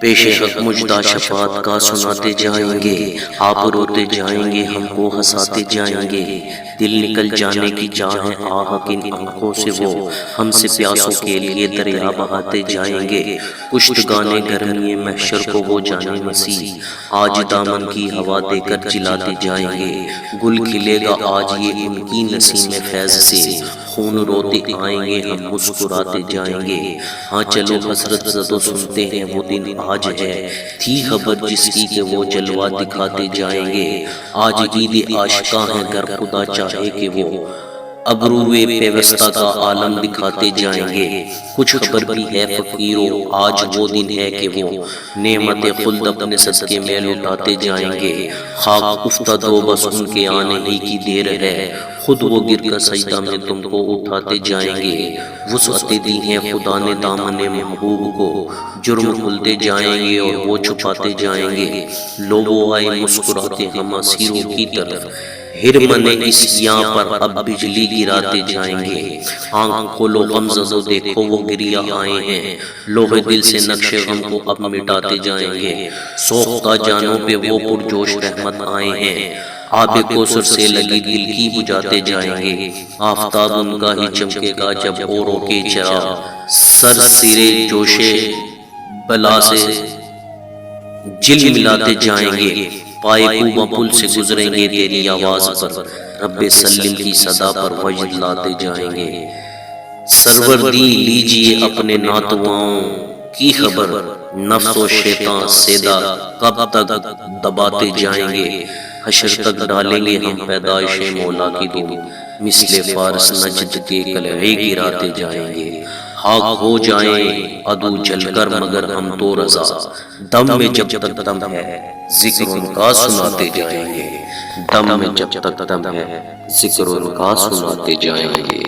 پیش حق مجدہ شفاعت کا سناتے جائیں گے، آپ روتے جائیں گے، ہم کو ہنساتے جائیں گے، دل نکل جانے کی چاہ آہ کن آنکھوں سے وہ ہم سے پیاسوں کے لیے دریا بہاتے جائیں گے، کشتگانے گرمی محشر کو وہ جانے مسیح آج دامن کی ہوا دے کر جلاتے جائیں گے، گل کھلے گا آج یہ ان کی نسیم فیض سے، خون روتے آئیں گے ہم مسکراتے جائیں گے، ہاں چلو حسرت زدو سنتے ہیں وہ دن آج ہے، تھی خبر جس کی کہ وہ جلوہ دکھاتے جائیں گے، آج عید عاشقاں ہیں گر خدا چاہے کہ وہ ابروئے پیوستہ کا عالم دکھاتے جائیں گے، کچھ خبر بھی ہے فقیرو آج وہ دن ہے کہ وہ نعمت خلد اپنے صدقے میں لٹاتے جائیں گے، خاک افتہ دو بس ان کے آنے ہی کی دیر ہے، خود وہ گر کر سجدہ میں تم کو اٹھاتے جائیں گے، وسعتیں دی ہیں خدا نے دامن محبوب کو، جرم کھلتے جائیں گے اور وہ چھپاتے جائیں گے، لو وہ آئے مسکراتے ہم اسیروں کی طرف، ہرمن اس یہاں پر اب بجلی گراتے جائیں گے، آنکھ کھولو غم زدو دیکھو وہ گریہ آئے ہیں، لوح دل سے نقش غم کو اب مٹاتے جائیں گے، سوختہ جانوں پہ وہ پرجوش رحمت آئے ہیں، آب کوثر سے لگی دل کی بجھاتے جائیں گے، آفتاب ان کا ہی چمکے گا جب اوروں کے چراغ سر سرے جوشے بلا سے جل ملاتے جائیں گے، پائے کوبہ پل سے گزریں گے تیری آواز پر، رب سلم کی صدا پر وجد لاتے جائیں گے، سرور دی لیجئے اپنے ناتواؤں کی خبر، نفس و شیطان سیدہ کب تک دباتے جائیں گے، حشر تک ڈالیں گے ہم پیدائش مولا کی دھوم، مثل فارس نجد کے قلعے گراتے جائیں گے، خاک ہو جائیں عدو جل کر مگر ہم تو رضا، دم میں جب تک دم ہے ذکر ان کا سناتے جائیں گے، دم میں جب تک دم ہے ذکر ان کا سناتے جائیں گے۔